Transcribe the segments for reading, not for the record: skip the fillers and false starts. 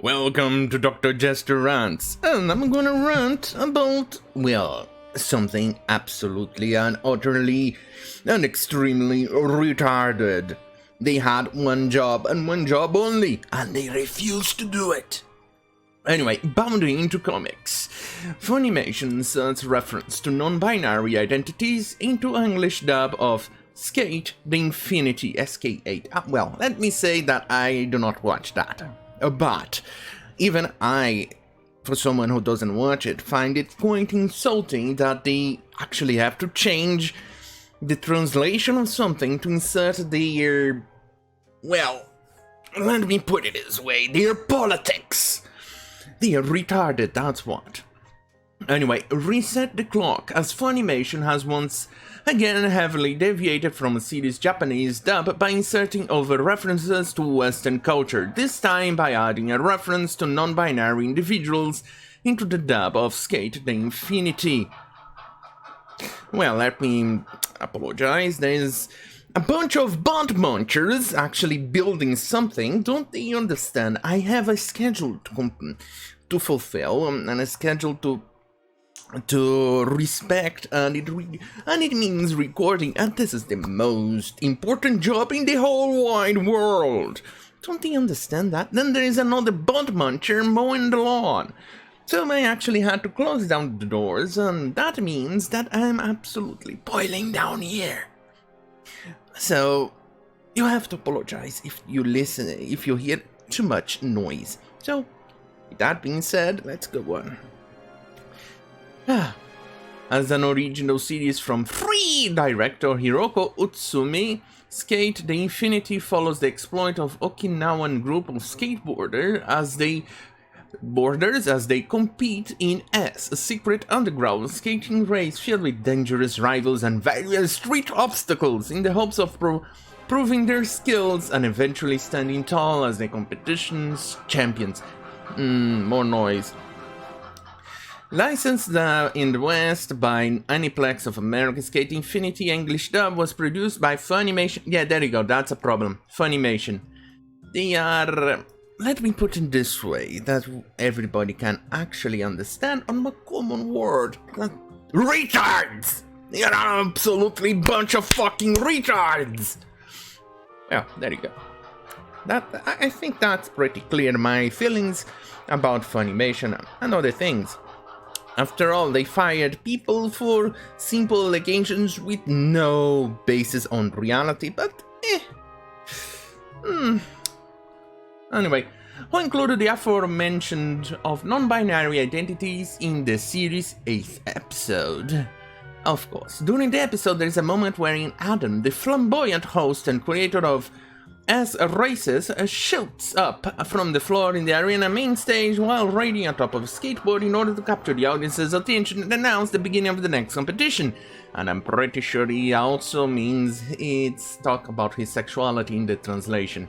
Welcome to Dr. Jester Rants, and I'm gonna rant about, well, something absolutely and utterly and extremely retarded. They had one job and one job only, and they refused to do it. Anyway, bounding into comics, Funimation inserts reference to non-binary identities into English dub of Skate the Infinity SK8. Well, let me say that I do not watch that. But even I, for someone who doesn't watch it, find it quite insulting that they actually have to change the translation of something to insert their, well, let me put it this way, their politics. They are retarded, that's what. Anyway, reset the clock, as Funimation has once again heavily deviated from a series' Japanese dub by inserting over references to Western culture, this time by adding a reference to non-binary individuals into the dub of Skate the Infinity. Well, let me apologize, there's a bunch of bot munchers actually building something, don't they understand? I have a schedule to fulfill, and a schedule to respect, and it means recording, and this is the most important job in the whole wide world. Don't they understand that? Then there is another bot muncher mowing the lawn. So I actually had to close down the doors, and that means that I'm absolutely boiling down here. So you have to apologize if you hear too much noise. So with that being said, let's go on. As an original series from free director Hiroko Utsumi, Skate the Infinity follows the exploit of Okinawan group of skateboarders as they compete in S, a secret underground skating race filled with dangerous rivals and various street obstacles in the hopes of proving their skills and eventually standing tall as the competition's champions. More noise. Licensed in the West by Aniplex of America, Skate Infinity English dub was produced by Funimation. Yeah, there you go, that's a problem. Funimation. They are, let me put it this way, that everybody can actually understand on a common word. Retards! They are an absolutely bunch of fucking retards! Well, there you go. I think that's pretty clear, my feelings about Funimation and other things. After all, they fired people for simple allegations with no basis on reality, but Anyway, who included the aforementioned of non-binary identities in the series' 8th episode. Of course, during the episode there is a moment wherein Adam, the flamboyant host and creator of As Races, shoots up from the floor in the arena main stage while riding on top of a skateboard in order to capture the audience's attention and announce the beginning of the next competition. And I'm pretty sure he also means it's talk about his sexuality in the translation.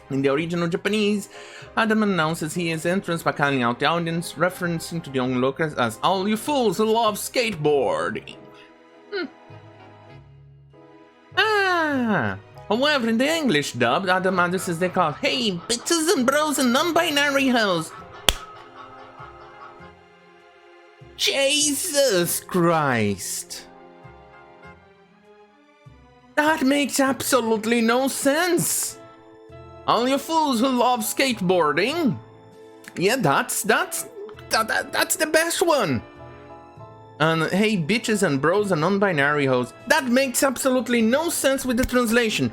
In the original Japanese, Adam announces his entrance by calling out the audience, referencing to the onlookers as all you fools who love skateboarding. However, in the English dub, Adam addresses they call, "Hey, bitches and bros and non-binary hoes." Jesus Christ. That makes absolutely no sense. All you fools who love skateboarding. Yeah, that's the best one. And hey, bitches and bros and non-binary hoes. That makes absolutely no sense with the translation.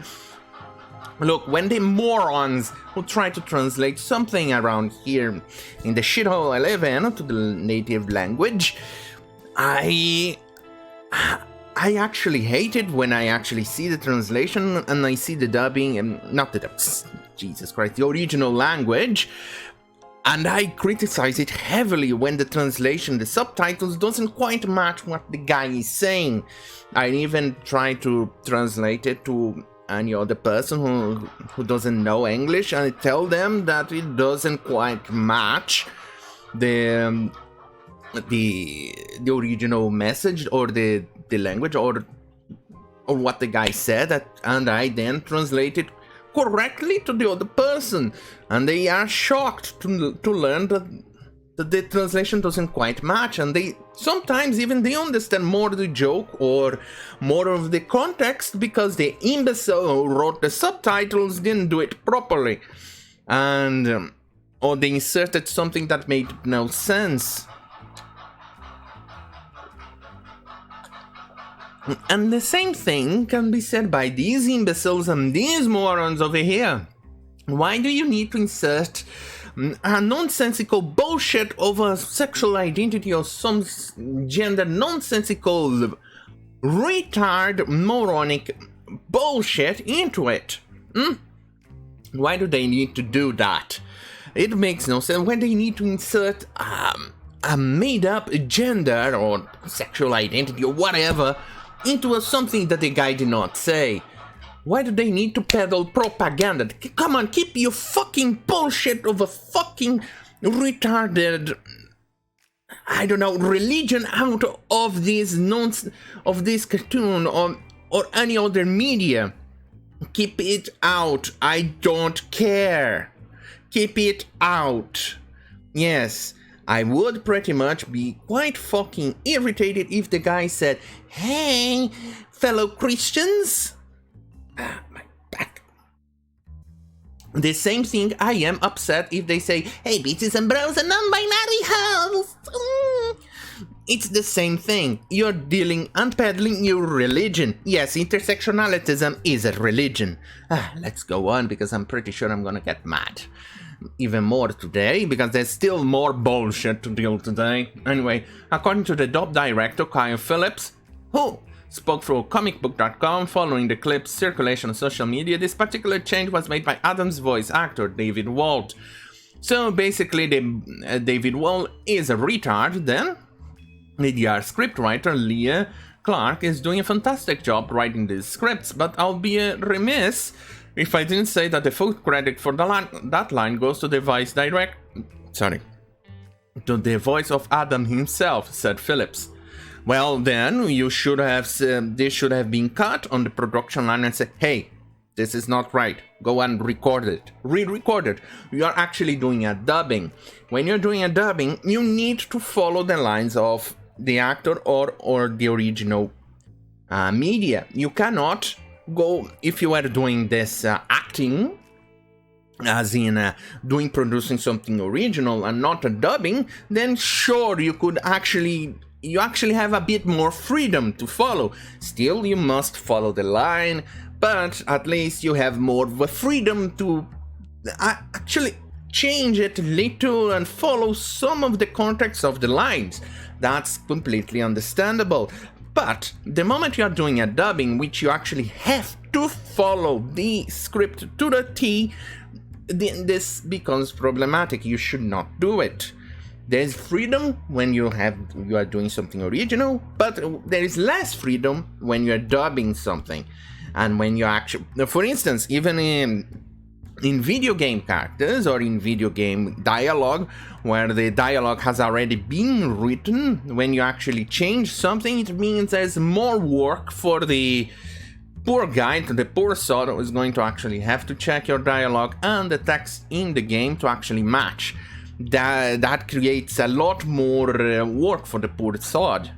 Look, when the morons who try to translate something around here in the shithole I live in to the native language, I actually hate it when I actually see the translation and I see the dubbing and not the Jesus Christ, the original language. And I criticize it heavily when the translation, the subtitles, doesn't quite match what the guy is saying. I even try to translate it to any other person who doesn't know English, and I tell them that it doesn't quite match the original message or the language or what the guy said, and I then translate it correctly to the other person, and they are shocked to learn that the translation doesn't quite match, and they sometimes even they understand more the joke or more of the context because the imbecile who wrote the subtitles didn't do it properly, and or they inserted something that made no sense. And the same thing can be said by these imbeciles and these morons over here. Why do you need to insert a nonsensical bullshit over sexual identity or some gender nonsensical retard moronic bullshit into it? Why do they need to do that? It makes no sense. When they need to insert a made up gender or sexual identity or whatever into something that the guy did not say. Why do they need to peddle propaganda? Come on, keep your fucking bullshit of a fucking retarded, I don't know, religion out of this nonsense, of this cartoon or any other media. Keep it out. I don't care. Keep it out. Yes, I would pretty much be quite fucking irritated if the guy said, "Hey, fellow Christians." My back. The same thing I am upset if they say, "Hey, bitches and bros and non-binary hoes." It's the same thing. You're dealing and peddling your religion. Yes, intersectionalism is a religion. Let's go on because I'm pretty sure I'm gonna get mad even more today because there's still more bullshit to deal today. Anyway, according to the dub director Kyle Phillips, who spoke through comicbook.com following the clip's circulation on social media, this particular change was made by Adam's voice actor David Walt. So basically, David Walt is a retard then. The DR scriptwriter Leah Clark is doing a fantastic job writing these scripts, but I'll be remiss if I didn't say that the full credit for that line goes to the voice to the voice of Adam himself, said Phillips. Well, then you should have this should have been cut on the production line and said, "Hey, this is not right. Go and record it. Re-record it." You are actually doing a dubbing. When you're doing a dubbing, you need to follow the lines of the actor or the original media. You cannot go, if you are doing this acting, as in producing something original and not a dubbing, then sure, you actually have a bit more freedom to follow. Still, you must follow the line, but at least you have more of a freedom to actually change it a little and follow some of the context of the lines. That's completely understandable. But the moment you are doing a dubbing, which you actually have to follow the script to the T, this becomes problematic. You should not do it. There's freedom when you are doing something original, but there is less freedom when you're dubbing something. And when you actually, for instance, even in video game characters or in video game dialogue, where the dialogue has already been written, when you actually change something, it means there's more work for the poor guy, the poor soul, who is going to actually have to check your dialogue and the text in the game to actually match. That creates a lot more work for the poor sod.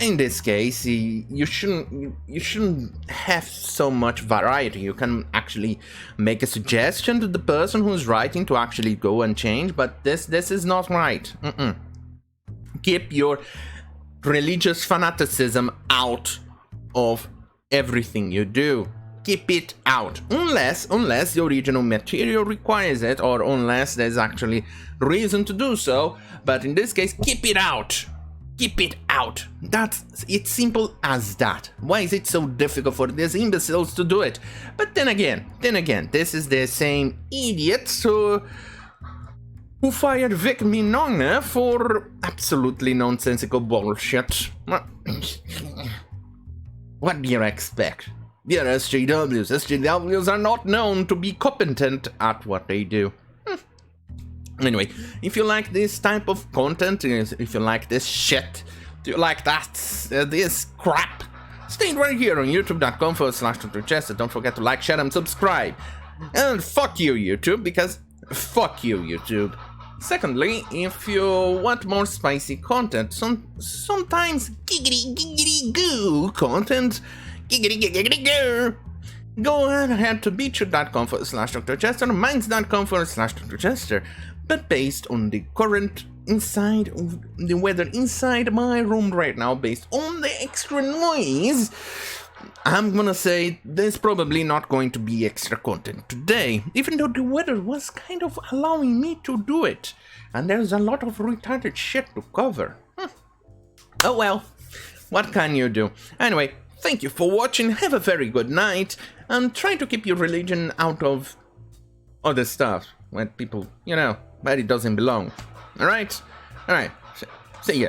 In this case, you shouldn't have so much variety. You can actually make a suggestion to the person who's writing to actually go and change, but this is not right. Keep your religious fanaticism out of everything you do. Keep it out, unless the original material requires it, or unless there's actually reason to do so. But in this case, keep it out. Keep it out. It's simple as that. Why is it so difficult for these imbeciles to do it? But then again, this is the same idiots who fired Vic Mignogna for absolutely nonsensical bullshit. What do you expect? They're SJWs. SJWs are not known to be competent at what they do. Anyway, if you like this type of content, if you like this shit, do you like that, this crap, stay right here on youtube.com/DrJester. Don't forget to like, share, and subscribe. And fuck you, YouTube, because fuck you, YouTube. Secondly, if you want more spicy content, sometimes giggity goo content, giggity goo, go ahead to beachute.com/DrJester, minds.com/DrJester, but based on the current the weather inside my room right now, based on the extra noise, I'm gonna say there's probably not going to be extra content today, even though the weather was kind of allowing me to do it, and there's a lot of retarded shit to cover. Oh well, what can you do? Anyway, thank you for watching, have a very good night, and try to keep your religion out of other stuff, when people, where it doesn't belong. Alright? Alright, see ya.